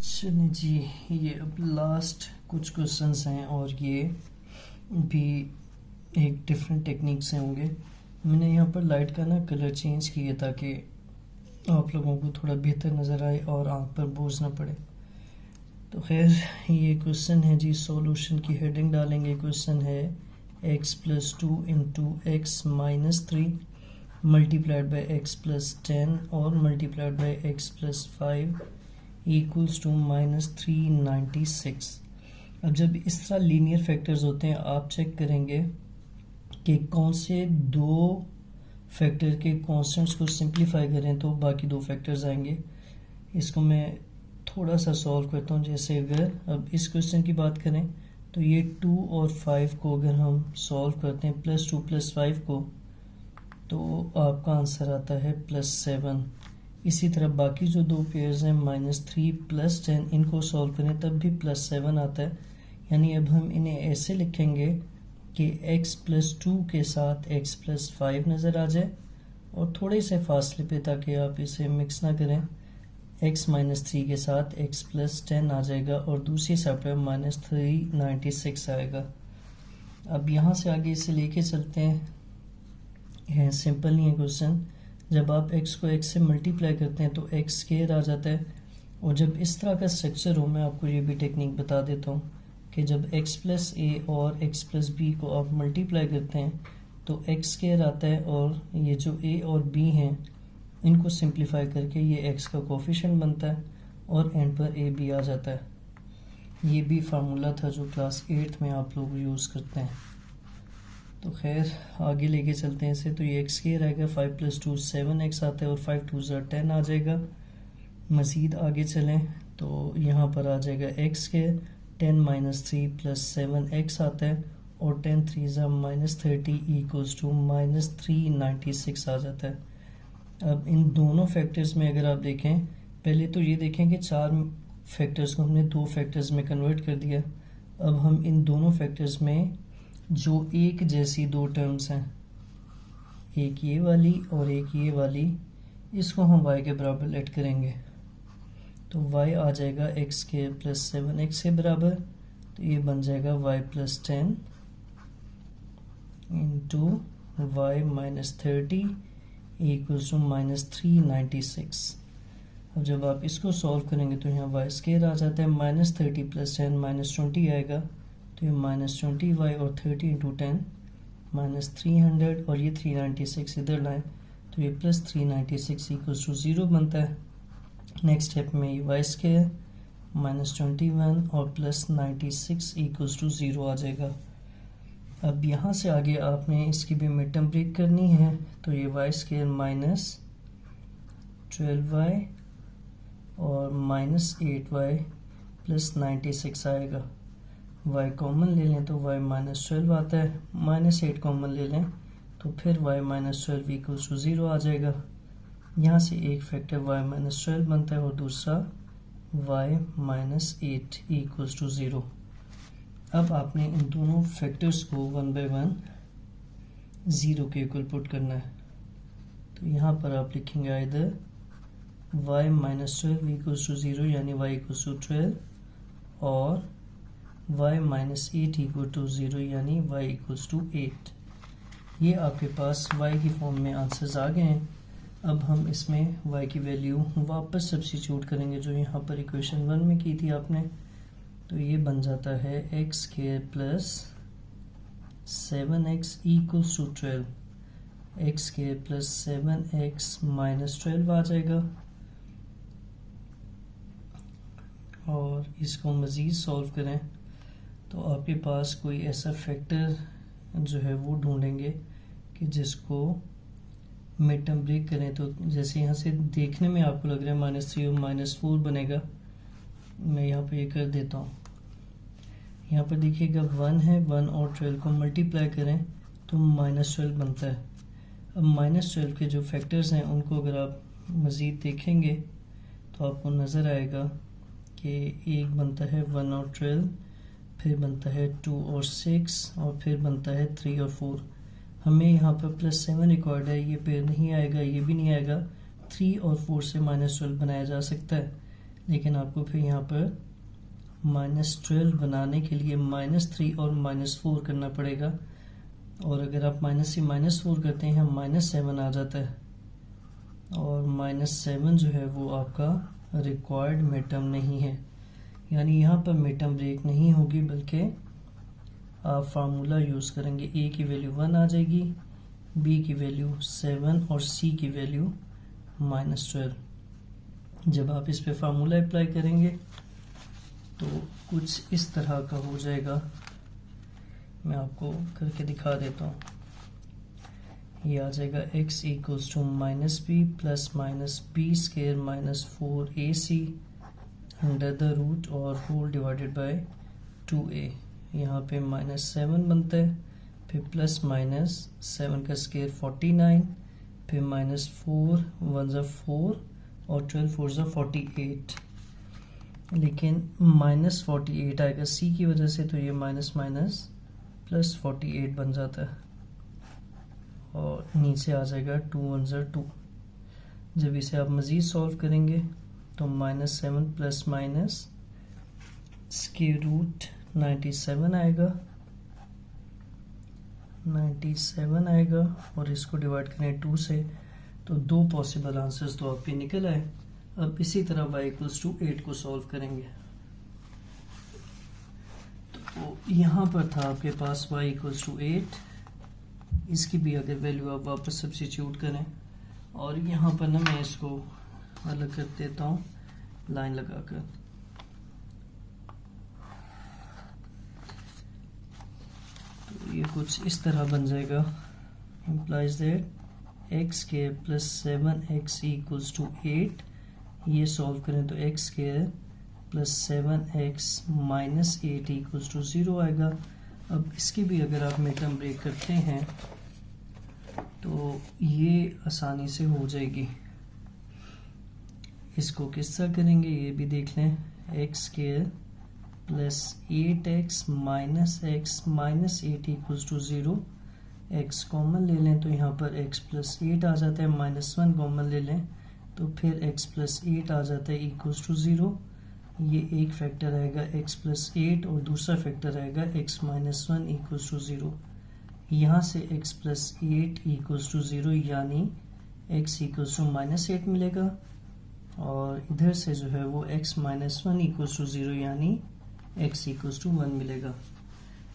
चलिए जी, ये अब लास्ट कुछ क्वेश्चंस हैं और ये भी एक डिफरेंट टेक्निक से होंगे। मैंने यहाँ पर लाइट का ना कलर चेंज किया ताकि आप लोगों को थोड़ा बेहतर नज़र आए और आँख पर बोझ ना पड़े। तो खैर, ये क्वेश्चन है जी, सॉल्यूशन की हेडिंग डालेंगे। क्वेश्चन है x + 2 × x - 3 multiplied by x + 10 और multiplied by x + 5 equals to -396। अब जब इस तरह लीनियर फैक्टर्स होते हैं, आप चेक करेंगे कि कौन से दो फैक्टर के कॉन्स्टेंट्स को सिंप्लीफाई करें तो बाकी दो फैक्टर्स आएंगे। इसको मैं थोड़ा सा सॉल्व करता हूँ। जैसे अगर अब इस क्वेश्चन की बात करें तो ये 2 और 5 को अगर हम सॉल्व करते हैं +2 + 5 को, तो आपका आंसर आता है +7। इसी तरह बाकी जो दो पेयर्स हैं -3 + 10, इनको सॉल्व करें तब भी +7 आता है। यानी अब हम इन्हें ऐसे लिखेंगे कि x + 2 के साथ x + 5 नज़र आ जाए और थोड़े से फासले पे, ताकि आप इसे मिक्स ना करें, x - 3 के साथ x + 10 आ जाएगा और दूसरी साइड पर -396 आएगा। अब यहाँ से आगे इसे लेके चलते हैं। सिंपल नहीं है क्वेश्चन। जब आप x को x से मल्टीप्लाई करते हैं तो x² आ जाता है। और जब इस तरह का स्ट्रक्चर हो, मैं आपको ये भी टेक्निक बता देता हूँ कि जब x + a और x + b को आप मल्टीप्लाई करते हैं तो x² आता है, और ये जो a और b हैं इनको सिंप्लीफाई करके ये x का कोफिशिएंट बनता है और एंड पर a b आ जाता है। ये भी फार्मूला था जो क्लास 8th में आप लोग यूज़ करते हैं। तो खैर, आगे लेके चलते हैं इसे। तो ये x² आएगा, 5 + 2 7x आता है और 5 × 2 = 10 आ जाएगा। मज़ीद आगे चलें तो यहाँ पर आ जाएगा x², 10 - 3 + 7x आता है और 10 × 3 = -30 इक्वल्स टू -396 आ जाता है। अब इन दोनों फैक्टर्स में अगर आप देखें, पहले तो ये देखें कि चार फैक्टर्स को हमने दो फैक्टर्स में कन्वर्ट कर दिया। अब हम इन दोनों फैक्टर्स में जो एक जैसी दो टर्म्स हैं, एक ये वाली और एक ये वाली, इसको हम y के बराबर लेट करेंगे। तो y आ जाएगा x² + 7x के बराबर। तो ये बन जाएगा y + 10 × y - 30 इक्वल्स टू -396। अब जब आप इसको सॉल्व करेंगे तो यहाँ y² आ जाता है, -30 + 10 -20 आएगा। तो ये -20y और 30 × 10 -300, और ये 396 इधर लाएँ तो ये +396 इक्वल्स टू 0 बनता है। नेक्स्ट स्टेप में ये y² -21 और +96 इक्वल्स टू 0 आ जाएगा। अब यहाँ से आगे आपने इसकी भी मिड टर्म ब्रेक करनी है। तो ये y² -12y और -8y +96 आएगा। y कॉमन ले लें तो y -12 आता है, -8 कॉमन ले लें तो फिर y -12 इक्वल्स टू 0 आ जाएगा। यहाँ से एक फैक्टर y -12 बनता है और दूसरा y -8 इक्वल्स टू 0। अब आपने इन दोनों फैक्टर्स को 1 बाय 1 0 के इक्वल पुट करना है। तो यहाँ पर आप लिखेंगे इधर y -12 इक्वल्स टू 0 यानी y इक्वल्स टू 12 और y -8 इक्वल टू 0 यानी y इक्वल्स टू 8। ये आपके पास y की फॉर्म में आंसर्स आ गए हैं। अब हम इसमें y की वैल्यू वापस सब्स्टिट्यूट करेंगे जो यहाँ पर इक्वेशन 1 में की थी आपने। तो ये बन जाता है x² + 7x equals to 12। x² + 7x - 12 आ जाएगा। और इसको मज़ीद सॉल्व करें तो आपके पास कोई ऐसा फैक्टर जो है वो ढूंढेंगे कि जिसको मिड टर्म ब्रेक करें। तो जैसे यहाँ से देखने में आपको लग रहा है -3 और -4 बनेगा, मैं यहाँ पे ये कर देता हूँ। यहाँ पर देखिएगा 1 है, 1 और 12 को मल्टीप्लाई करें तो -12 बनता है। अब -12 के जो फैक्टर्स हैं उनको अगर आप मज़ीद देखेंगे तो आपको नज़र आएगा कि एक बनता है 1 और 12, फिर बनता है 2 और 6, और फिर बनता है 3 और 4। हमें यहाँ पर +7 रिकॉर्ड है, ये पेयर नहीं आएगा, ये भी नहीं आएगा। 3 और 4 से -12 बनाया जा सकता है, लेकिन आपको फिर यहाँ पर -12 बनाने के लिए -3 और -4 करना पड़ेगा, और अगर आप माइनस से -4 करते हैं -7 आ जाता है, और -7 जो है वो आपका रिक्वायर्ड मिड-टर्म नहीं है, यानी यहाँ पर मिड-टर्म ब्रेक नहीं होगी, बल्कि आप फार्मूला यूज़ करेंगे। ए की वैल्यू 1 आ जाएगी, बी की वैल्यू 7 और सी की वैल्यू -12। जब आप इस पे फार्मूला अप्लाई करेंगे तो कुछ इस तरह का हो जाएगा। मैं आपको करके दिखा देता हूँ। ये आ जाएगा x equals to -b plus -b square -4ac under the root और होल डिवाइडेड बाय 2a। यहाँ पे -7 बनता है, फिर प्लस -7 का स्केयर 49, फिर -4 1 ज़ा 4 और 12 4 ज़ा 48, लेकिन -48 आएगा c की वजह से, तो ये माइनस प्लस 48 बन जाता है, और नीचे आ जाएगा 2 1 ज़ा 2। जब इसे आप मज़ीद सॉल्व करेंगे तो -7 प्लस माइनस स्क्वायर रूट 97 आएगा, 97 आएगा, और इसको डिवाइड करें 2 से तो 2 पॉसिबल आंसर्स तो आपके निकल आए। अब इसी तरह y इक्वल्स टू 8 को सॉल्व करेंगे। तो यहाँ पर था आपके पास y इक्वल्स टू 8, इसकी भी अगर वैल्यू आप वापस सब्स्टिट्यूट करें, और यहाँ पर ना मैं इसको अलग कर देता हूँ लाइन लगाकर। तो ये कुछ इस तरह बन जाएगा, implies that x square plus 7x equals to 8। ये सॉल्व करें तो x square plus 7x minus 8 equals to 0 आएगा। अब इसकी भी अगर आप मिड-टर्म ब्रेक करते हैं तो ये आसानी से हो जाएगी। इसको किस तरह करेंगे ये भी देख लें। x square plus 8x minus 8 equals to 0। x common ले लें तो यहाँ पर x प्लस 8 आ जाता है, -1 कॉमन ले लें तो फिर x प्लस 8 आ जाता है इक्वल्स टू 0। ये एक फैक्टर आएगा x प्लस 8 और दूसरा फैक्टर आएगा x माइनस 1 इक्वल्स टू 0। यहाँ से x प्लस 8 इक्वल्स टू 0 यानी x इक्वल्स टू -8 मिलेगा, और इधर से जो है वो x माइनस 1 इक्वल्स टू 0 यानी x इक्वल्स टू 1 मिलेगा।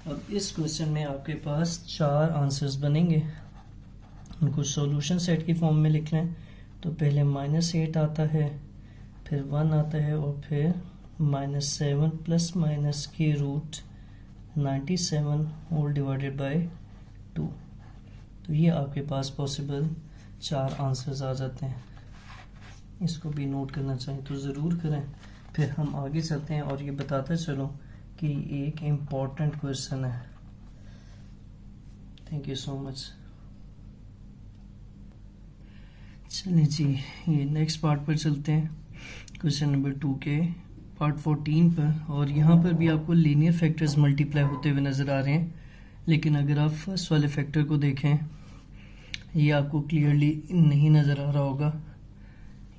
अब इस क्वेश्चन में आपके पास 4 आंसर्स बनेंगे, उनको सॉल्यूशन सेट की फॉर्म में लिख लें। तो पहले -8 आता है, फिर 1 आता है, और फिर -7 प्लस माइनस के रूट 97 होल डिवाइडेड बाय 2। तो ये आपके पास पॉसिबल 4 आंसर्स आ जाते हैं। इसको भी नोट करना चाहें तो ज़रूर करें। फिर हम आगे चलते हैं और ये बताते चलो कि एक इम्पॉर्टेंट क्वेश्चन है। Thank you so much. चलिए जी, ये नेक्स्ट पार्ट पर चलते हैं, क्वेश्चन नंबर 2 के पार्ट 14 पर। और यहाँ पर भी आपको लीनियर फैक्टर्स मल्टीप्लाई होते हुए नज़र आ रहे हैं, लेकिन अगर आप फर्स्ट वाले फैक्टर को देखें ये आपको क्लियरली नहीं नज़र आ रहा होगा।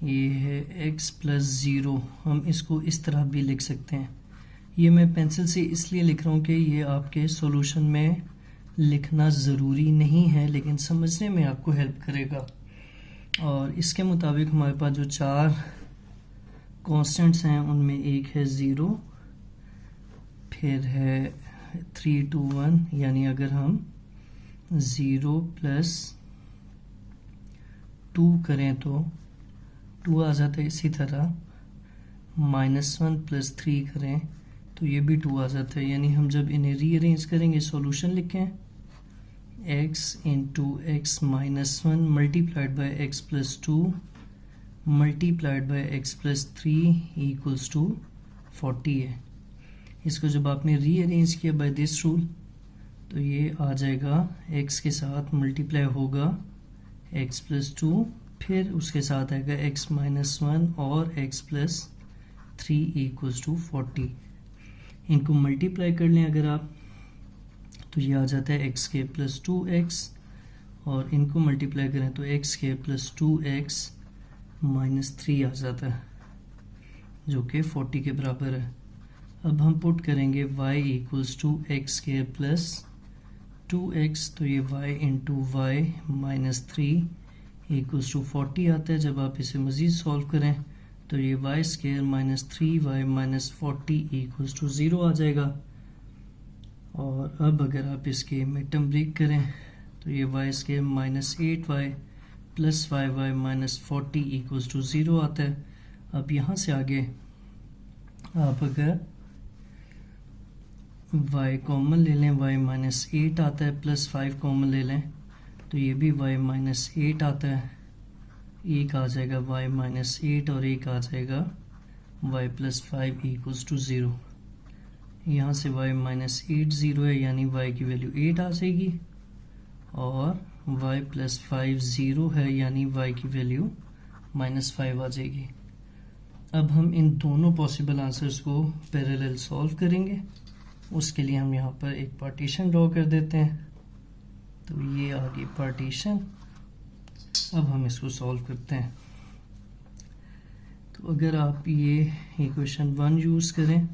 ये है x प्लस 0, हम इसको इस तरह भी लिख सकते हैं। ये मैं पेंसिल से इसलिए लिख रहा हूँ कि ये आपके सॉल्यूशन में लिखना ज़रूरी नहीं है, लेकिन समझने में आपको हेल्प करेगा। और इसके मुताबिक हमारे पास जो 4 कांस्टेंट्स हैं उनमें एक है 0, फिर है 3 2 1, यानी अगर हम 0 प्लस 2 करें तो 2 आ जाता है। इसी तरह -1 प्लस 3 करें तो ये भी 2 आ जाता है। यानी हम जब इन्हें रीअरेंज करेंगे सॉल्यूशन लिखें x into x minus 1 multiplied by x plus 2 multiplied by x plus 3 equals to 40 है। इसको जब आपने रीअरेंज किया बाय दिस रूल तो ये आ जाएगा x के साथ मल्टीप्लाई होगा x प्लस 2, फिर उसके साथ आएगा x माइनस 1 और x प्लस 3 इक्वल्स टू 40। इनको मल्टीप्लाई कर लें अगर आप तो ये आ जाता है एक्स के प्लस 2x, और इनको मल्टीप्लाई करें तो एक्स के प्लस 2x माइनस 3 आ जाता है। जो कि 40 के बराबर है। अब हम पुट करेंगे y equals to x square plus 2x, तो ये y into y minus 3 equals to 40 आता है। जब आप इसे मज़ीद सॉल्व करें तो ये y square minus 3y minus 40 equals to 0 आ जाएगा। और अब अगर आप इसके मिड टर्म ब्रेक करें तो ये y square minus 8y plus 5y minus 40 equals to 0 आता है। अब यहाँ से आगे आप अगर y कॉमन ले लें, y माइनस 8 आता है, प्लस 5 कॉमन ले लें तो ये भी y माइनस 8 आता है। एक आ जाएगा y माइनस 8 और एक आ जाएगा y प्लस 5 इक्वल्स टू 0। यहाँ से y माइनस 8 0 है, यानी y की वैल्यू 8 आ जाएगी, और y प्लस 5 0 है, यानी y की वैल्यू माइनस 5 आ जाएगी। अब हम इन दोनों पॉसिबल आंसर्स को पैरेलल सॉल्व करेंगे। उसके लिए हम यहाँ पर एक पार्टीशन ड्रॉ कर देते हैं। तो ये आ गई पार्टीशन। अब हम इसको सॉल्व करते हैं। तो अगर आप ये इक्वेशन 1 यूज़ करें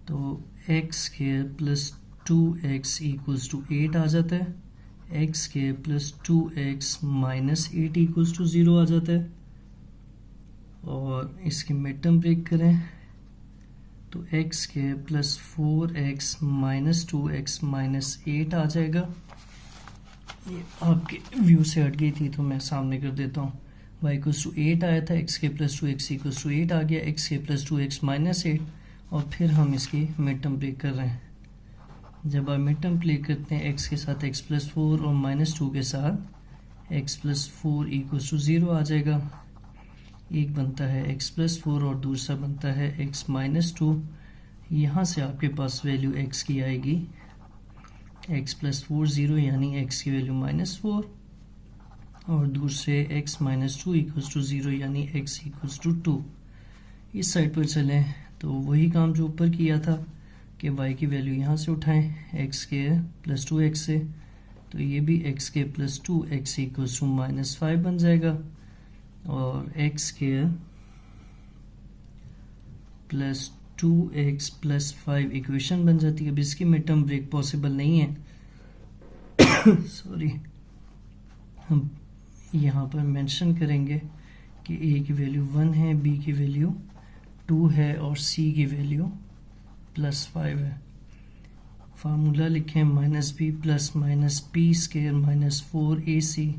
तो x square plus 2x equals to 8 आ जाता है, x square plus 2x minus 8 equals to 0 आ जाता है। और इसकी मिड टर्म ब्रेक करें तो x square plus 4x minus 2x minus 8 आ जाएगा। ये आपके व्यू से हट गई थी तो मैं सामने कर देता हूँ। y इक्वल्स टू 8 आया था, एक्स के प्लस 2x इक्वल्स टू 8 आ गया, एक्स के प्लस 2x माइनस 8, और फिर हम इसकी मिड टर्म ब्रेक कर रहे हैं। जब आप मिड टर्म ब्रेक करते हैं x के साथ x प्लस 4 और माइनस 2 के साथ x प्लस 4 इक्वल्स टू 0 आ जाएगा। एक बनता है x प्लस 4 और दूसरा बनता है x माइनस 2। यहाँ से आपके पास वैल्यू x की आएगी x प्लस 4 0, यानी x की वैल्यू माइनस 4, और दूसरे x माइनस 2 इक्वल्स टू 0, यानी x इक्वल्स टू 2। इस साइड पर चलें तो वही काम जो ऊपर किया था कि y की वैल्यू यहाँ से उठाएं x के प्लस 2x से, तो ये भी x के plus 2x equals to minus 5 बन जाएगा, और x के प्लस 2x प्लस 5 इक्वेशन बन जाती है। अब इसकी मिड टर्म ब्रेक पॉसिबल नहीं है सॉरी। हम यहाँ पर मेंशन करेंगे कि a की वैल्यू 1 है, b की वैल्यू 2 है, और c की वैल्यू प्लस 5 है। फार्मूला लिखें minus b plus minus p square minus 4ac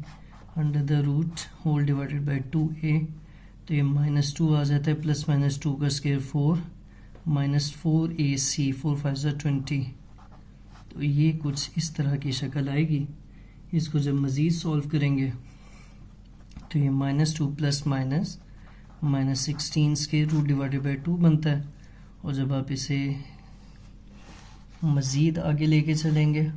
under the root whole divided by 2a। तो ये माइनस 2 आ जाता है, प्लस माइनस 2 का स्क्वायर 4 माइनस 4ac, 4 5 20। तो ये कुछ इस तरह की शक्ल आएगी। इसको जब मज़ीद सॉल्व करेंगे तो ये minus 2 plus minus minus 16 square root divided by 2 बनता है। और जब आप इसे मज़ीद आगे लेके चलेंगे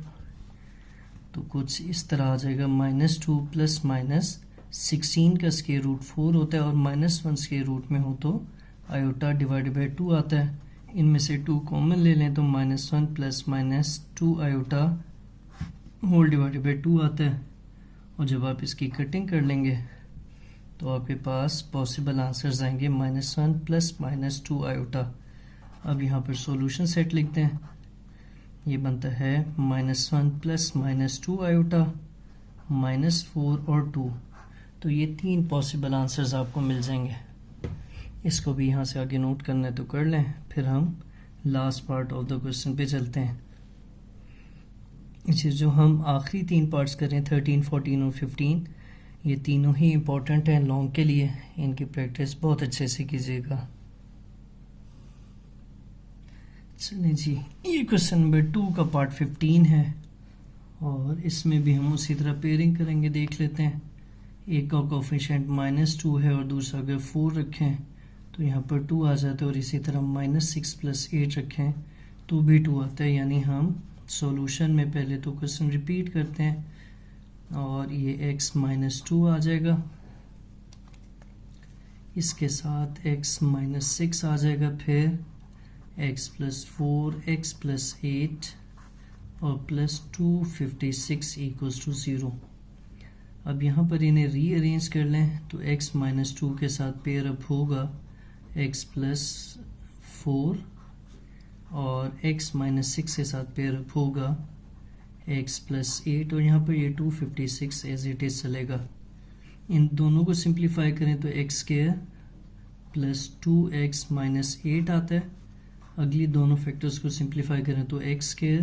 तो कुछ इस तरह आ जाएगा, माइनस 2 प्लस माइनस 16 का स्क्वायर रूट 4 होता है, और माइनस 1 स्क्वायर रूट में हो तो आयोटा डिवाइडेड बाई 2 आता है। इनमें से 2 कॉमन ले लें तो minus 1 plus minus 2 iota whole divided by 2 आता है। और जब आप इसकी कटिंग कर लेंगे तो आपके पास पॉसिबल आंसर्स आएंगे माइनस 1 प्लस माइनस 2 आयोटा। अब यहाँ पर सॉल्यूशन सेट लिखते हैं। ये बनता है minus 1 plus minus 2 iota minus 4 और 2। तो ये 3 पॉसिबल आंसर्स आपको मिल जाएंगे। इसको भी यहाँ से आगे नोट करना है तो कर लें, फिर हम last part of the question पे चलते हैं। इसे जो हम आखिरी 3 पार्ट्स कर रहे हैं 13, 14 और 15, ये तीनों ही इम्पोर्टेंट हैं लॉन्ग के लिए। इनकी प्रैक्टिस बहुत अच्छे से कीजिएगा। चलिए जी, ये क्वेश्चन नंबर 2 का पार्ट 15 है, और इसमें भी हम उसी तरह पेयरिंग करेंगे। देख लेते हैं, एक का कोफिशिएंट माइनस 2 है और दूसरा अगर 4 रखें तो यहाँ पर 2 आ जाता है, और इसी तरह माइनस 6 प्लस 8 रखें तो भी 2 आता है। यानी हम सॉल्यूशन में पहले तो क्वेश्चन रिपीट करते हैं, और ये x माइनस 2 आ जाएगा, इसके साथ x माइनस 6 आ जाएगा, फिर x प्लस 4, x प्लस 8 और प्लस 256 इक्वल्स टू 0। अब यहाँ पर इन्हें रीअरेंज कर लें तो x माइनस 2 के साथ पेयर अप होगा x प्लस 4 और x माइनस 6 के साथ पेयर अप होगा x प्लस 8 और यहाँ पर ये 256 एज इट इज चलेगा। इन दोनों को सिंप्लीफाई करें तो x square plus 2x minus 8 आता है। अगली दोनों फैक्टर्स को सिंप्लीफाई करें तो x square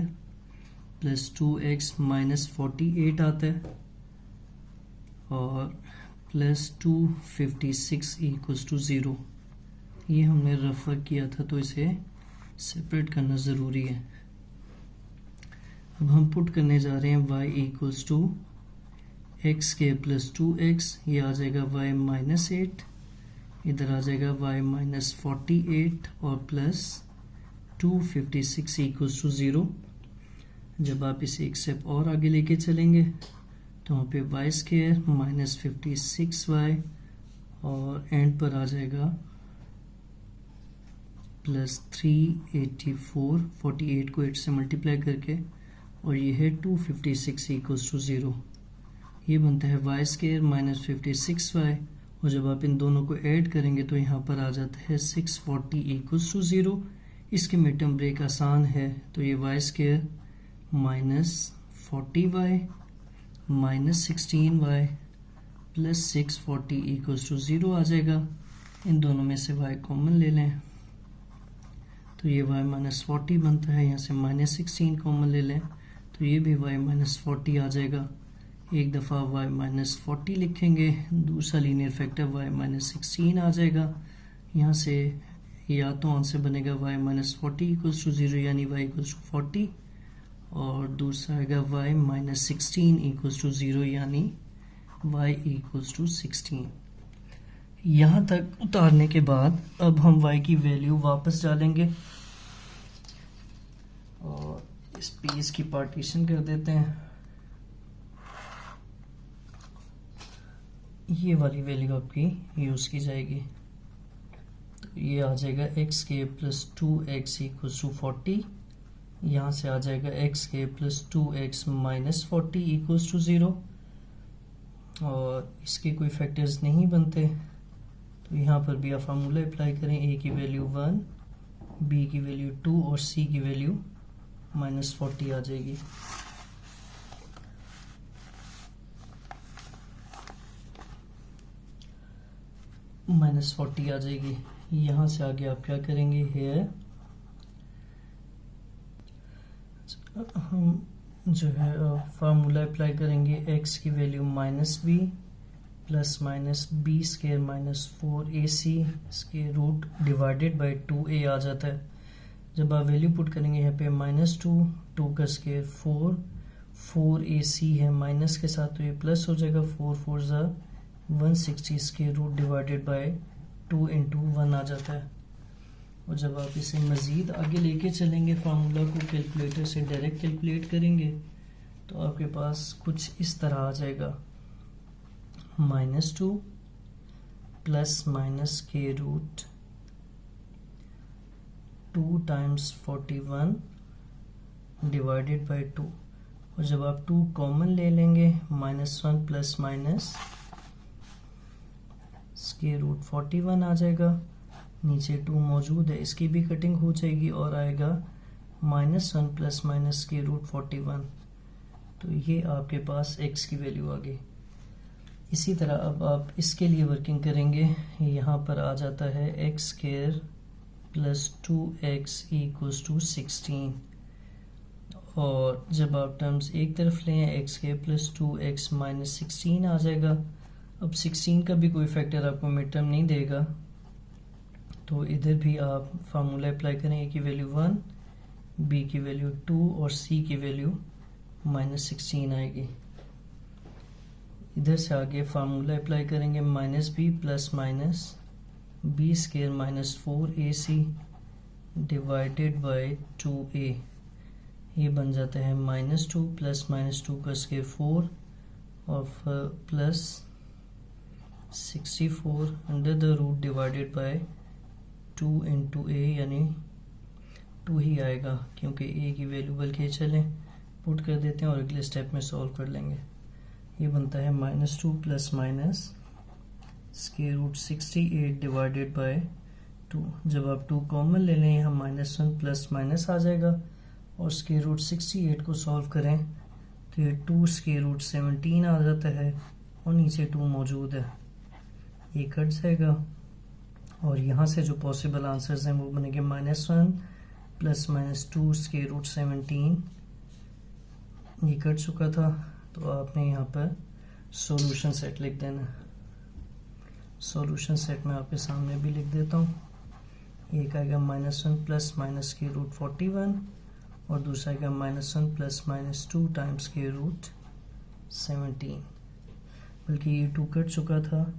plus 2x minus 48 आता है और प्लस 256 इक्वल्स टू 0। ये हमने रेफर किया था तो इसे सेपरेट करना ज़रूरी है। अब हम पुट करने जा रहे हैं y equals to x square plus 2x, ये आ जाएगा y माइनस 8, इधर आ जाएगा y माइनस 48 और प्लस 256 इक्वल्स टू 0। जब आप इसे एक स्टेप और आगे लेके चलेंगे तो वहाँ पे वाई स्क्वायर माइनस 56y और एंड पर आ जाएगा प्लस 384, 48 को 8 से मल्टीप्लाई करके, और ये है 256 इक्वल्स टू 0। ये बनता है वाई स्क्वायर माइनस 56y और जब आप इन दोनों को ऐड करेंगे तो यहाँ पर आ जाता है 640 इक्वल्स टू 0। इसके मिड टर्म ब्रेक आसान है तो ये y square minus 40y minus 16y plus 640 equals to 0 आ जाएगा। इन दोनों में से y कॉमन ले लें तो ये y माइनस 40 बनता है। यहाँ से माइनस 16 कॉमन ले लें तो ये भी y माइनस 40 आ जाएगा। एक दफ़ा y माइनस 40 लिखेंगे, दूसरा लीनियर फैक्टर y माइनस 16 आ जाएगा। यहाँ से या तो आंसर बनेगा y माइनस 40 इक्वल्स टू 0 यानी y इक्वल्स टू 40 और दूसरा आएगा y माइनस 16 इक्वल्स टू 0 यानी y इक्वल्स टू 16। यहाँ तक उतारने के बाद अब हम y की वैल्यू वापस डालेंगे और इस पीस की पार्टीशन कर देते हैं। ये वाली वैल्यू आपकी यूज़ की जाएगी तो ये आ जाएगा एक्स के प्लस 2x इक्वल्स टू 40। यहाँ से आ जाएगा एक्स के plus 2x minus 40 equals to 0 और इसके कोई फैक्टर्स नहीं बनते तो यहाँ पर भी आप फार्मूला अप्लाई करें। a की वैल्यू 1, b की वैल्यू 2 और c की वैल्यू माइनस 40 आ जाएगी। माइनस 40 आ जाएगी। यहाँ से आगे आप क्या करेंगे, हेयर हम जो है फार्मूला अप्लाई करेंगे। x की value minus b plus minus b square minus 4ac इसके रूट डिवाइडेड बाई 2a आ जाता है। जब आप वैल्यू पुट करेंगे यहाँ पे माइनस 2 का स्क्वायर 4ac है माइनस के साथ तो ये प्लस हो जाएगा। 4 4 ज़ा 160 इसके रूट डिवाइडेड बाई 2 इंटू 1 आ जाता है। और जब आप इसे मज़ीद आगे लेके चलेंगे फार्मूला को कैलकुलेटर से डायरेक्ट कैलकुलेट करेंगे तो आपके पास कुछ इस तरह आ जाएगा। -2 प्लस माइनस के रूट 2 टाइम्स 41 डिवाइडेड बाई 2 और जब आप 2 कॉमन ले लेंगे -1 प्लस माइनस स्क्वायर रूट 41 आ जाएगा। नीचे 2 मौजूद है, इसकी भी कटिंग हो जाएगी और आएगा -1 प्लस माइनस स्क्वायर रूट 41। तो ये आपके पास x की वैल्यू आ गई। इसी तरह अब आप इसके लिए वर्किंग करेंगे। यहाँ पर आ जाता है x square plus 2x equals to 16 और जब आप टर्म्स एक तरफ लें x square plus 2x minus 16 आ जाएगा। अब 16 का भी कोई फैक्टर आपको मिड टर्म नहीं देगा तो इधर भी आप फार्मूला अप्लाई करें। a की वैल्यू 1, b की वैल्यू 2 और c की वैल्यू -16 आएगी। इधर से आगे फार्मूला अप्लाई करेंगे -b plus minus b square minus 4ac divided by 2a। ये बन जाता है -2 प्लस माइनस 2 का स्क्वायर 4 और plus 64 under the root divided by 2 into a यानी 2 ही आएगा क्योंकि a की वैल्यू बल्कि चलें पुट कर देते हैं और अगले स्टेप में सॉल्व कर लेंगे। ये बनता है -2 plus minus square root 68 divided by 2। जब आप 2 कॉमन ले लें यहाँ -1 प्लस माइनस आ जाएगा और स्क्वायर रूट 68 को सॉल्व करें तो ये 2 स्क्वायर रूट 17 आ जाता है और नीचे 2 मौजूद है, ये कट जाएगा और यहाँ से जो पॉसिबल आंसर्स हैं वो बनेंगे -1 प्लस -2 स्क्वायर रूट 17, ये कट चुका था। तो आपने यहाँ पर सॉल्यूशन सेट लिख देना। सॉल्यूशन सेट मैं आपके सामने भी लिख देता हूँ। एक आएगा -1 प्लस माइनस स्क्वायर रूट 41 और दूसरा आएगा -1 प्लस -2 टाइम्स स्क्वायर रूट 17। बल्कि ये 2 कट चुका था,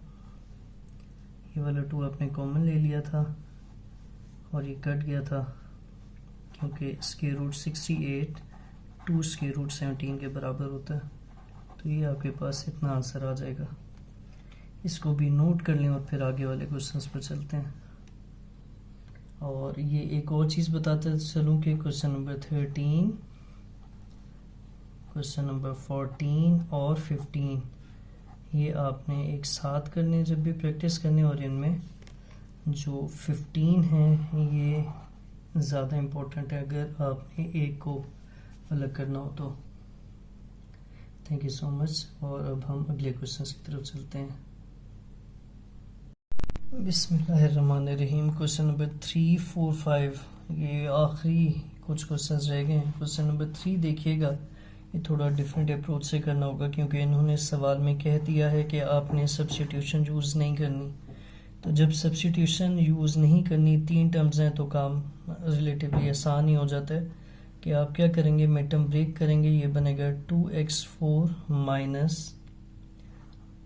ये वाला 2 आपने कॉमन ले लिया था और ये कट गया था क्योंकि स्क्वायर रूट 68 2 स्क्वायर रूट 17 के बराबर होता है। तो ये आपके पास इतना आंसर आ जाएगा। इसको भी नोट कर लें और फिर आगे वाले क्वेश्चंस पर चलते हैं। और ये एक और चीज़ बताते चलूँ कि क्वेश्चन नंबर 13, क्वेश्चन नंबर 14 और 15 ये आपने एक साथ करने जब भी प्रैक्टिस करने, और इनमें जो 15 है ये ज़्यादा इम्पोर्टेंट है अगर आपने एक को अलग करना हो तो। Thank you so much. और अब हम अगले क्वेश्चन की तरफ चलते हैं। बिस्मिल्लाहिर्रहमानिर्रहीम। क्वेश्चन नंबर 3, 4, 5 ये आखिरी कुछ क्वेश्चंस रह गए हैं। क्वेश्चन नंबर 3 देखिएगा, ये थोड़ा डिफरेंट अप्रोच से करना होगा क्योंकि इन्होंने सवाल में कह दिया है कि आपने सब्स्टिट्यूशन यूज़ नहीं करनी। तो जब सब्स्टिट्यूशन यूज़ नहीं करनी, 3 टर्म्स हैं तो काम रिलेटिवली आसान ही हो जाता है कि आप क्या करेंगे, मिड-टर्म ब्रेक करेंगे। ये बनेगा 2x4 माइनस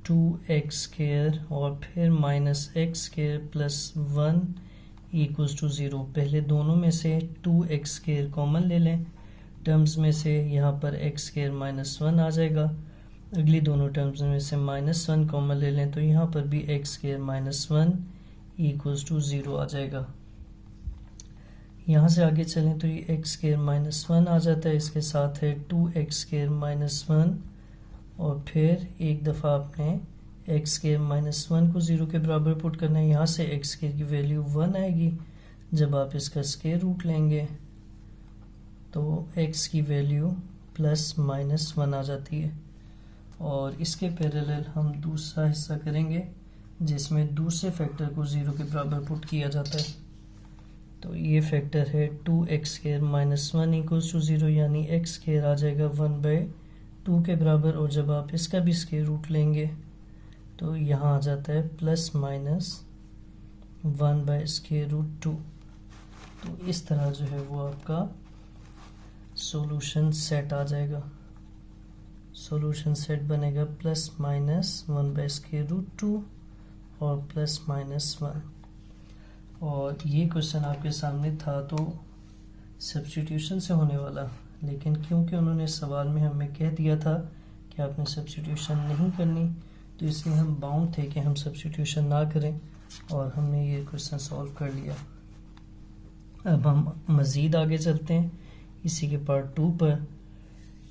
2x स्क्वायर और फिर -x square plus 1 equals to 0। पहले दोनों में से 2x स्क्वायर कॉमन ले लें, टर्म्स में से यहाँ पर x स्क्वायर -1 आ जाएगा। अगली दोनों टर्म्स में से -1 कॉमन ले लें तो यहाँ पर भी x स्क्वायर -1 इक्वल्स टू 0 आ जाएगा। यहाँ से आगे चलें तो ये x स्क्वायर -1 आ जाता है, इसके साथ है 2x स्क्वायर -1 और फिर एक दफ़ा आपने x स्क्वायर -1 को 0 के बराबर पुट करना है। यहाँ से x स्क्वायर की वैल्यू 1 आएगी। जब आप इसका स्क्वायर रूट लेंगे तो x की वैल्यू +-1 आ जाती है। और इसके पैरेलल हम दूसरा हिस्सा करेंगे जिसमें दूसरे फैक्टर को 0 के बराबर पुट किया जाता है। तो ये फैक्टर है 2x स्क्वायर -1 इक्वल्स टू 0, यानी x स्क्वायर आ जाएगा 1/2 के बराबर। और जब आप इसका भी स्क्वायर रूट लेंगे तो यहाँ आ जाता है +-1/√2। तो इस तरह जो है वो आपका सॉल्यूशन सेट आ जाएगा। सॉल्यूशन सेट बनेगा +-1/√2 और +-1। और ये क्वेश्चन आपके सामने था तो सब्स्टिट्यूशन से होने वाला, लेकिन क्योंकि उन्होंने सवाल में हमें कह दिया था कि आपने सब्स्टिट्यूशन नहीं करनी, तो इसलिए हम बाउंड थे कि हम सब्स्टिट्यूशन ना करें और हमने ये क्वेश्चन सॉल्व कर लिया। अब हम मज़ीद आगे चलते हैं इसी के पार्ट 2 पर।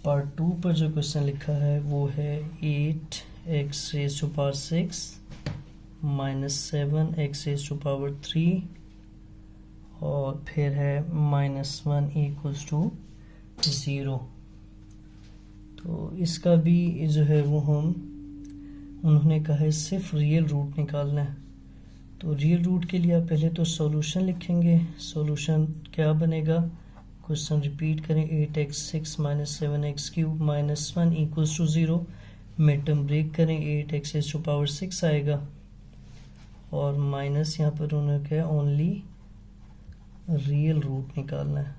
पार्ट 2 पर जो क्वेश्चन लिखा है वो है 8x⁶ -7x�3 और फिर है -1 इक्वल्स टू 0। तो इसका भी जो है वो उन्होंने कहा है सिर्फ रियल रूट निकालना है। तो रियल रूट के लिए आप पहले तो सॉल्यूशन लिखेंगे। सॉल्यूशन क्या बनेगा, क्वेश्चन रिपीट करें, 8x6 -7x³ -1 equals to 0। Mid term break करें, 8x⁶ आएगा और माइनस यहाँ पर उन्होंने कहा ओनली रियल रूट निकालना है।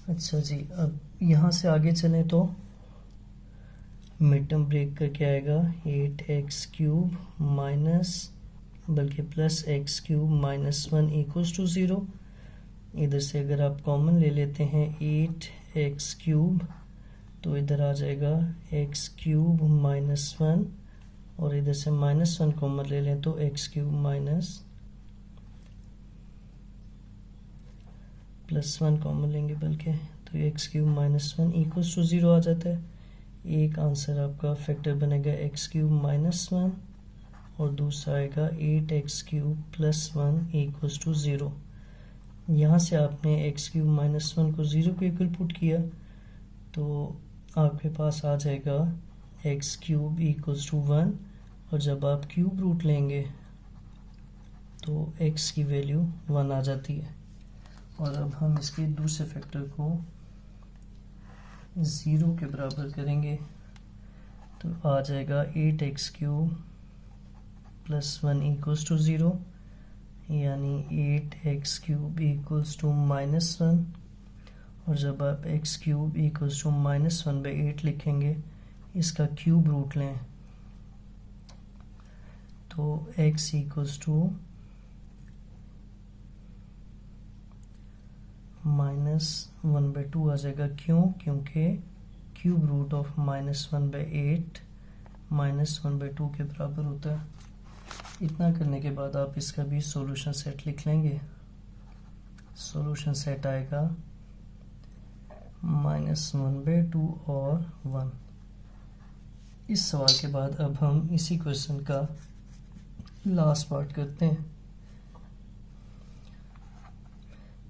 अच्छा जी, अब यहाँ से आगे चलें तो मिड टर्म ब्रेक करके आएगा 8x³ बल्कि +x³ -1 इक्वल्स टू 0। इधर से अगर आप कॉमन ले लेते हैं 8x³ तो इधर आ जाएगा x³ -1 और इधर से -1 कॉमन ले लें तो x³ +1 कॉमन लेंगे बल्कि, तो x³ -1 इक्वल्स टू 0 आ जाता है। एक आंसर आपका फैक्टर बनेगा x³ -1 और दूसरा आएगा 8x³ + 1 इक्वल्स टू 0। यहाँ से आपने x³ - 1 को 0 के इक्वल पुट किया तो आपके पास आ जाएगा x³ इक्वल्स टू 1, और जब आप क्यूब रूट लेंगे तो x की वैल्यू 1 आ जाती है। और अब हम इसके दूसरे फैक्टर को 0 के बराबर करेंगे तो आ जाएगा 8x³ + 1 इक्वल्स टू 0, यानी 8x³ इक्वल्स टू -1। और जब आप x³ इक्वल्स टू -1/8 लिखेंगे, इसका क्यूब रूट लें तो x इक्वल्स टू -1/2 आ जाएगा। क्यों? क्योंकि क्यूब रूट ऑफ -1/8 -1/2 के बराबर होता है। इतना करने के बाद आप इसका भी सॉल्यूशन सेट लिख लेंगे। सॉल्यूशन सेट आएगा -1/2 और 1। इस सवाल के बाद अब हम इसी क्वेश्चन का लास्ट पार्ट करते हैं।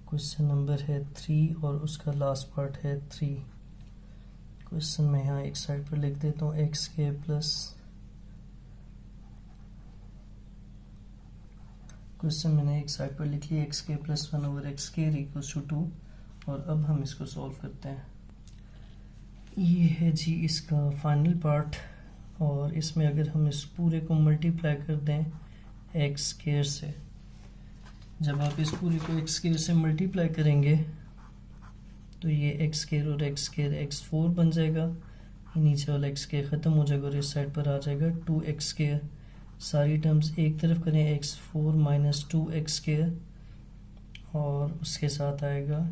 क्वेश्चन नंबर है 3 और उसका लास्ट पार्ट है 3। क्वेश्चन में यहाँ एक साइड पर लिख देता हूँ xk प्लस, क्वेश्चन मैंने एक साइड पर लिख लिया xk + 1/xk इक्वल्स टू 2। और अब हम इसको सॉल्व करते हैं। ये है जी इसका फाइनल पार्ट, और इसमें अगर हम इस पूरे को मल्टीप्लाई कर दें x² से, जब आप इस पूरे को x² से मल्टीप्लाई करेंगे तो ये x² और x² x4 बन जाएगा। नीचे वाला x² ख़त्म हो जाएगा और इस साइड पर आ जाएगा 2x²। सारी टर्म्स एक तरफ करें, x4 - 2x², और उसके साथ आएगा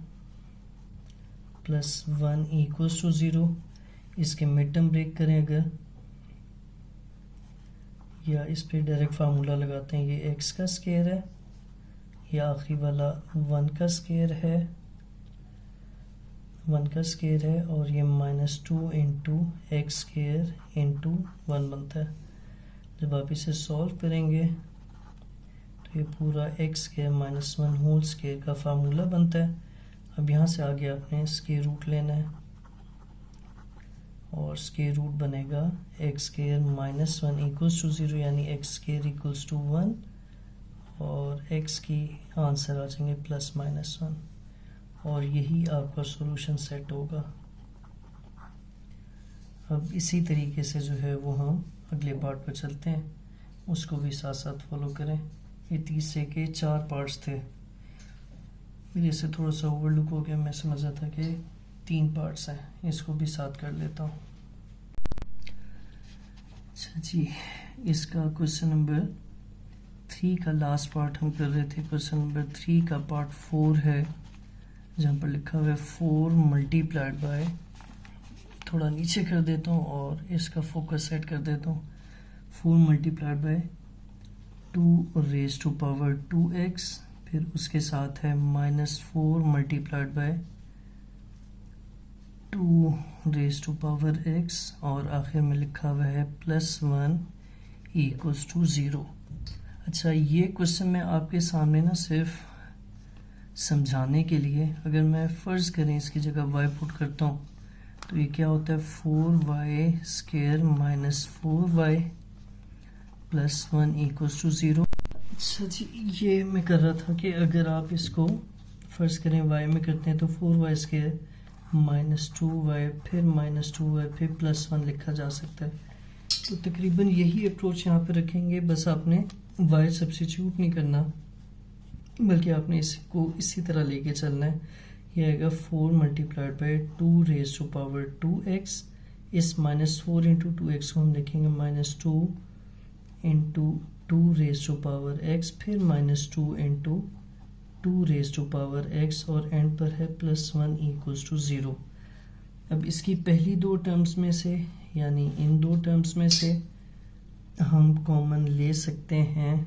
+1 इक्वल्स टू 0। इसके मिड टर्म ब्रेक करें अगर, या इस पे डायरेक्ट फार्मूला लगाते हैं। ये x का स्क्वायर है, या आखिरी वाला 1 का स्क्वायर है, 1 का स्क्वायर है, और ये -2 × x² × 1 बनता है। जब आप इसे सॉल्व करेंगे तो ये पूरा x² - 1 होल स्क्वायर का फार्मूला बनता है। अब यहाँ से आगे आपने स्क्वायर रूट लेना है, और स्क्वायर रूट बनेगा x² - 1 इक्वल्स टू 0, यानी x² इक्वल्स टू 1, और x की आंसर आ जाएंगे +-1, और यही आपका सॉल्यूशन सेट होगा। अब इसी तरीके से जो है वो हम अगले पार्ट पर चलते हैं, उसको भी साथ साथ फॉलो करें। ये तीसरे के 4 पार्ट्स थे, मेरे से थोड़ा सा ओवरलुक हो गया। मैं समझा था कि 3 पार्ट्स हैं, इसको भी साथ कर लेता हूँ। अच्छा जी, इसका क्वेश्चन नंबर 3 का लास्ट पार्ट हम कर रहे थे। क्वेश्चन नंबर 3 का पार्ट 4 है, जहाँ पर लिखा हुआ है 4 मल्टीप्लाइड बाय, थोड़ा नीचे कर देता हूँ और इसका फोकस सेट कर देता हूँ। 4 मल्टीप्लाइड बाय 2^2x, फिर उसके साथ है -4 मल्टीप्लाइड बाय 2^x, और आखिर में लिखा हुआ है +1 इक्वल्स टू 0। अच्छा, ये क्वेश्चन मैं आपके सामने ना सिर्फ समझाने के लिए, अगर मैं फ़र्ज़ करें इसकी जगह y पुट करता हूँ तो ये क्या होता है 4y² - 4y + 1 इक्वल्स टू 0। अच्छा जी, ये मैं कर रहा था कि अगर आप इसको फ़र्ज़ करें y में करते हैं तो 4y² - 2y फिर -2y फिर +1 लिखा जा सकता है। तो तकरीबन यही अप्रोच यहाँ पे रखेंगे, बस आपने y सब्स्टिट्यूट नहीं करना, बल्कि आपने इसको इसी तरह लेके चलना है। ये आएगा 4 मल्टीप्लाइड बाय 2^2x। इस -4 × 2x को हम लिखेंगे -2 × 2^x, फिर -2 × 2^x, और एंड पर है +1 इक्वल्स टू 0। अब इसकी पहली 2 टर्म्स में से, यानी इन 2 टर्म्स में से हम कॉमन ले सकते हैं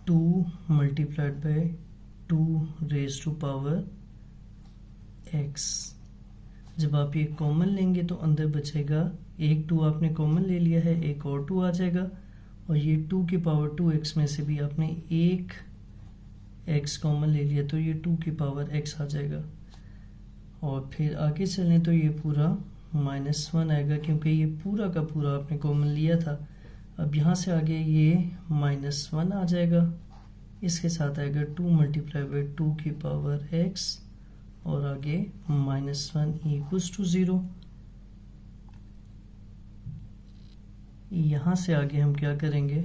2 मल्टीप्लाइड बाय 2^x। जब आप ये कॉमन लेंगे तो अंदर बचेगा एक 2 आपने कॉमन ले लिया है, एक और 2 आ जाएगा, और ये 2 की पावर 2x में से भी आपने एक x कॉमन ले लिया तो ये 2 की पावर x आ जाएगा। और फिर आगे चलें तो ये पूरा -1 आएगा क्योंकि ये पूरा का पूरा आपने कॉमन लिया था। अब यहाँ से आगे ये -1 आ जाएगा, इसके साथ आएगा 2 मल्टीप्लाई बाई 2 की पावर x और आगे -1 इक्वल्स टू 0। यहाँ से आगे हम क्या करेंगे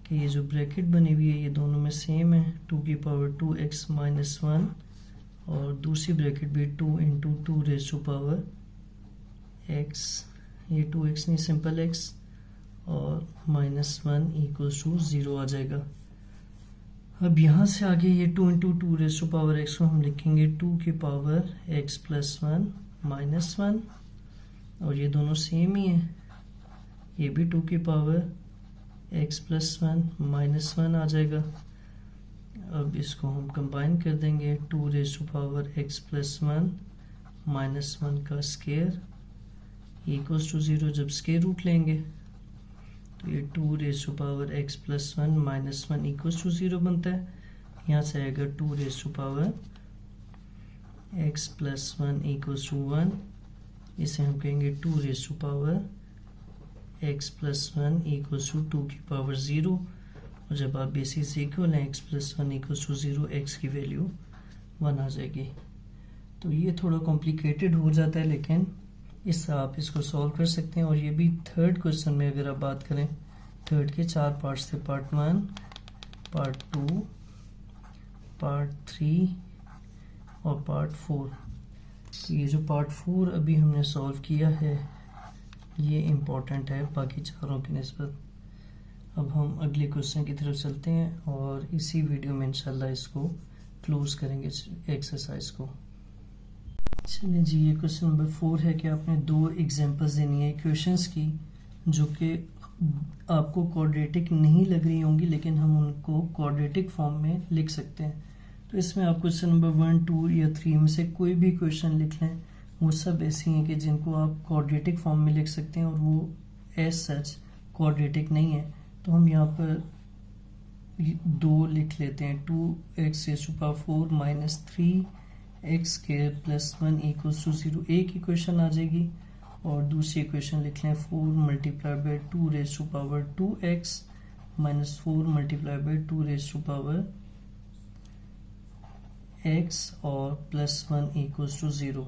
कि ये जो ब्रैकेट बनी हुई है ये दोनों में सेम है, 2 की पावर 2x -1 और दूसरी ब्रैकेट भी 2 into 2 raise to power x, ये 2x नहीं सिंपल x, और -1 इक्वल्स टू 0 आ जाएगा। अब यहाँ से आगे ये 2 into 2 raise to power x को हम लिखेंगे 2 की पावर x प्लस 1 -1, और ये दोनों सेम ही है, ये भी 2 की पावर x प्लस 1 -1 आ जाएगा। अब इसको हम कंबाइन कर देंगे, 2 raise to power x plus 1 -1 का स्क्वायर इक्वल्स टू 0। जब स्क्वायर रूट लेंगे तो ये 2 raise to power x plus 1 -1 equals to 0 बनता है। यहाँ से आएगा 2 raise to power x plus 1 equals to 1, इसे हम कहेंगे 2 raise to power x plus 1 equals to 2 की पावर 0, और जब आप बेसिस से इक्वल हैं x plus 1 equals to 0, x की वैल्यू 1 आ जाएगी। तो ये थोड़ा कॉम्प्लिकेटेड हो जाता है लेकिन इस तरह आप इसको सॉल्व कर सकते हैं। और ये भी थर्ड क्वेश्चन में अगर आप बात करें, थर्ड के 4 पार्ट्स थे, पार्ट 1, पार्ट 2, पार्ट 3 और पार्ट 4। तो ये जो पार्ट 4 अभी हमने सॉल्व किया है ये इम्पोर्टेंट है बाकी चारों की निस्बत। अब हम अगले क्वेश्चन की तरफ चलते हैं और इसी वीडियो में इंशाल्लाह इसको क्लोज करेंगे एक्सरसाइज को। चलिए जी, ये क्वेश्चन नंबर 4 है कि आपने 2 एग्जांपल्स देनी है क्वेश्चंस की जो कि आपको क्वाड्रेटिक नहीं लग रही होंगी लेकिन हम उनको क्वाड्रेटिक फॉर्म में लिख सकते हैं। तो इसमें आप क्वेश्चन नंबर 1, 2 या 3 में से कोई भी क्वेश्चन लिख लें, वो सब ऐसे हैं कि जिनको आप क्वाड्रेटिक फॉर्म में लिख सकते हैं और वो एज सच क्वाड्रेटिक नहीं है। तो हम यहाँ पर 2 लिख लेते हैं, 2x raise to power 4 minus 3x square plus 1 equals to 0, एक इक्वेशन आ जाएगी। और दूसरी इक्वेशन लिख लें 4 multiply by 2 raise to power 2x minus 4 multiply by 2 raise to power x और प्लस 1 इक्वल्स टू 0।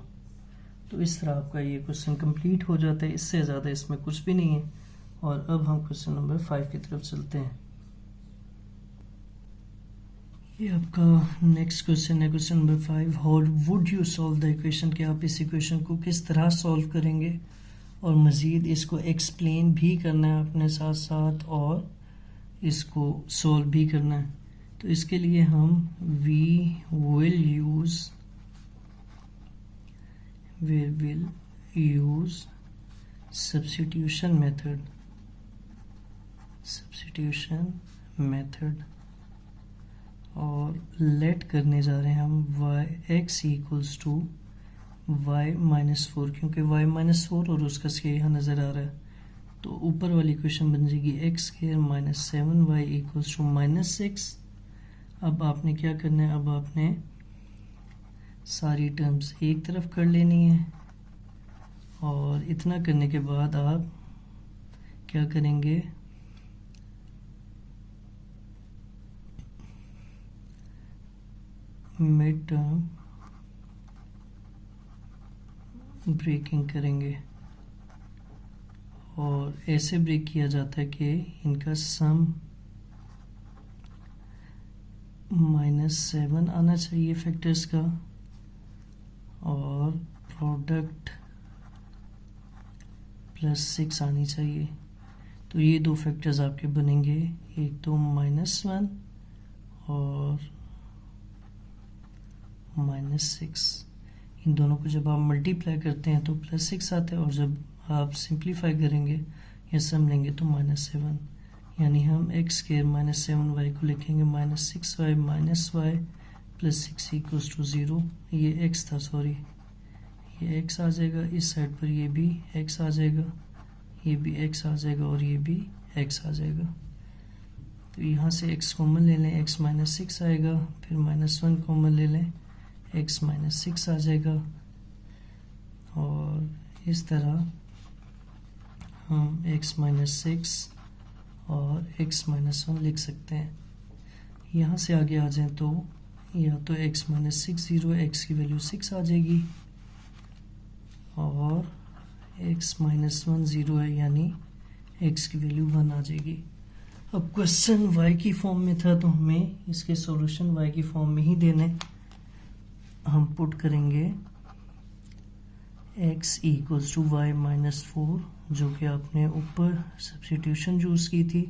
तो इस तरह आपका ये क्वेश्चन कंप्लीट हो जाता है, इससे ज़्यादा इसमें कुछ भी नहीं है। और अब हम क्वेश्चन नंबर 5 की तरफ चलते हैं। ये आपका नेक्स्ट क्वेश्चन है, question number 5। How would you solve the equation, कि आप इस इक्वेशन को किस तरह सॉल्व करेंगे और मज़ीद इसको एक्सप्लेन भी करना है अपने साथ साथ और इसको सॉल्व भी करना है। तो इसके लिए हम we will use substitution method और लेट करने जा रहे हैं हम x equals to y minus 4, क्योंकि y माइनस 4 और उसका स्क्वायर यहाँ नज़र आ रहा है। तो ऊपर वाली इक्वेशन बन जाएगी x square minus 7y equals to minus 6। अब आपने क्या करना है, अब आपने सारी टर्म्स एक तरफ कर लेनी है और इतना करने के बाद आप क्या करेंगे, मिड टर्म ब्रेकिंग करेंगे। और ऐसे ब्रेक किया जाता है कि इनका सम -7 आना चाहिए फैक्टर्स का और प्रोडक्ट +6 आनी चाहिए। तो ये 2 फैक्टर्स आपके बनेंगे, एक तो -1 और -6। इन दोनों को जब आप मल्टीप्लाई करते हैं तो +6 आता है और जब आप सिंप्लीफाई करेंगे या सम लेंगे तो -7, यानी हम x स्क्वायर माइनस 7y को लिखेंगे -6y minus y plus 6 equals to 0। ये x था, सॉरी ये x आ जाएगा, इस साइड पर ये भी x आ जाएगा, ये भी x आ जाएगा और ये भी x आ जाएगा। तो यहाँ से x कॉमन ले लें, x माइनस 6 आएगा, फिर -1 कॉमन ले लें, x माइनस 6 आ जाएगा। और इस तरह हम x माइनस 6 और x माइनस 1 लिख सकते हैं। यहाँ से आगे आ जाएं तो या तो x माइनस 6 0 है, x की वैल्यू 6 आ जाएगी, और x माइनस 1 0 है यानी x की वैल्यू 1 आ जाएगी। अब क्वेश्चन y की फॉर्म में था तो हमें इसके सॉल्यूशन y की फॉर्म में ही देने। हम पुट करेंगे x equals to y minus 4, जो कि आपने ऊपर सब्स्टिट्यूशन यूज़ की थी,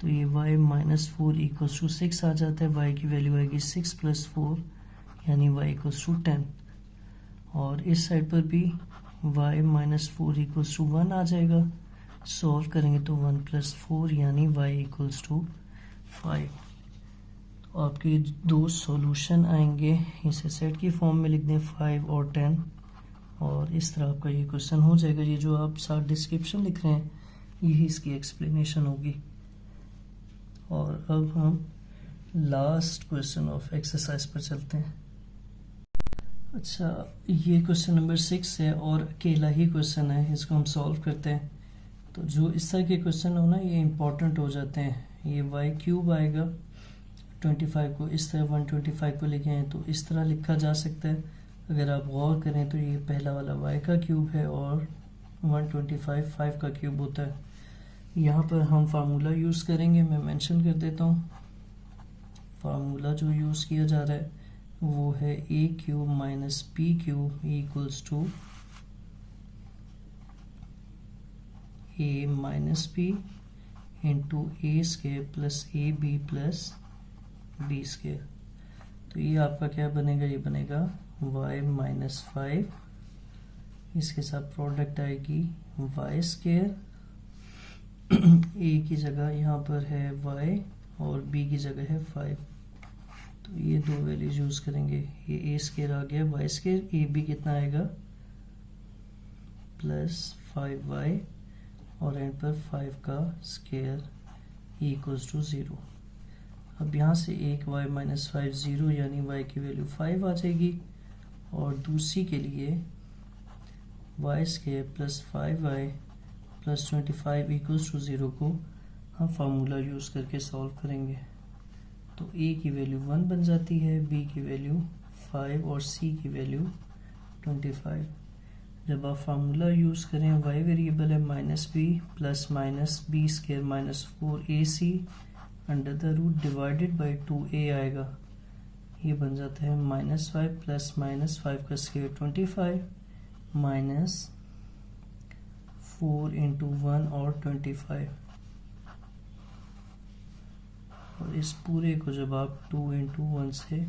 तो ये y माइनस 4 इक्वल्स टू 6 आ जाता है। y की वैल्यू आएगी 6 प्लस 4 यानी y इक्वल्स टू 10, और इस साइड पर भी y माइनस 4 इक्वल्स टू 1 आ जाएगा। सॉल्व करेंगे तो 1 प्लस 4 यानी y इक्वल्स टू 5। तो आपके दो सॉल्यूशन आएंगे, इसे सेट की फॉर्म में लिख दें 5 और 10, और इस तरह आपका ये क्वेश्चन हो जाएगा। ये जो आप साथ डिस्क्रिप्शन लिख रहे हैं यही इसकी एक्सप्लेनेशन होगी। और अब हम लास्ट क्वेश्चन ऑफ एक्सरसाइज पर चलते हैं। अच्छा, ये क्वेश्चन नंबर 6 है और अकेला ही क्वेश्चन है, इसको हम सॉल्व करते हैं। तो जो इस तरह के क्वेश्चन हो ना, ये इम्पॉर्टेंट हो जाते हैं। ये y क्यूब आएगा, 25 को इस तरह 125 को लेके आए तो इस तरह लिखा जा सकता है। अगर आप गौर करें तो ये पहला वाला y का क्यूब है और 125 5 का क्यूब होता है। यहाँ पर हम फार्मूला यूज़ करेंगे, मैं मेंशन कर देता हूँ। फार्मूला जो यूज़ किया जा रहा है वो है a cube minus b cube equals to a minus b into a square plus a b plus b square. तो ये आपका क्या बनेगा, ये बनेगा y माइनस 5, इसके साथ प्रोडक्ट आएगी y स्केयर, a की जगह यहाँ पर है y और b की जगह है 5। तो ये दो वैल्यूज यूज करेंगे, ये a स्केयर आ गया, y स्केयर, ए बी कितना आएगा प्लस 5y और एंड पर 5 का स्केयर इक्वल्स टू 0। अब यहाँ से एक y माइनस 5 0 यानी y की वैल्यू 5 आ जाएगी, और दूसरी के लिए y square plus 5y plus 25 equals to 0 को हम फार्मूला यूज़ करके सॉल्व करेंगे। तो a की वैल्यू 1 बन जाती है, b की वैल्यू 5 और c की वैल्यू 25। जब आप फार्मूला यूज़ करें, y वेरिएबल है minus b plus minus b square minus 4ac under the root divided by 2a आएगा। ये बन जाता है -5 प्लस -5 का स्केयर 25 माइनस 4 इंटू 1 और 25, और इस पूरे को जब आप 2 इंटू 1 से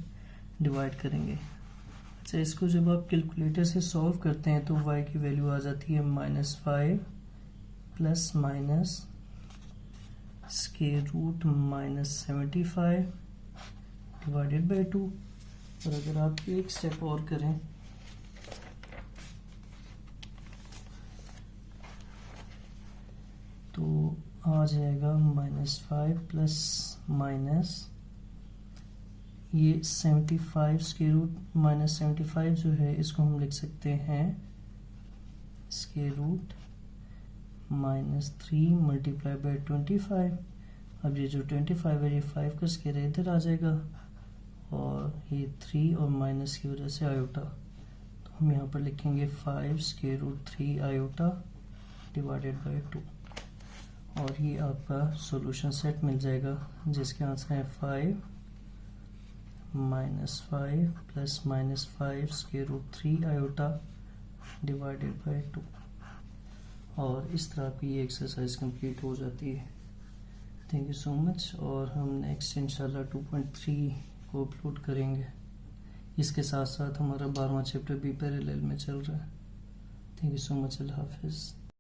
डिवाइड करेंगे। अच्छा, इसको जब आप कैलकुलेटर से सॉल्व करते हैं तो y की वैल्यू आ जाती है -5 plus minus square root -75 divided by 2। और अगर आप एक स्टेप और करें तो आ जाएगा -5 प्लस माइनस ये 75 स्क्वायर रूट -75 जो है इसको हम लिख सकते हैं स्क्वायर रूट -3 मल्टीप्लाई बाई 25। अब ये जो 25 है ये 5 का स्क्वायर इधर आ जाएगा, और ये 3 और माइनस की वजह से आयोटा, तो हम यहाँ पर लिखेंगे 5 square root 3 iota divided by 2। और ये आपका सॉल्यूशन सेट मिल जाएगा जिसके आंसर है 5 -5 plus -5 square root 3 iota divided by 2। और इस तरह की ये एक्सरसाइज कंप्लीट हो जाती है। थैंक यू सो मच, और हम नेक्स्ट इंशाल्लाह 2.3 को अपलोड करेंगे। इसके साथ साथ हमारा 12वां चैप्टर भी पैरेलल में चल रहा है। थैंक यू सो मच, अल्लाह हाफिज़।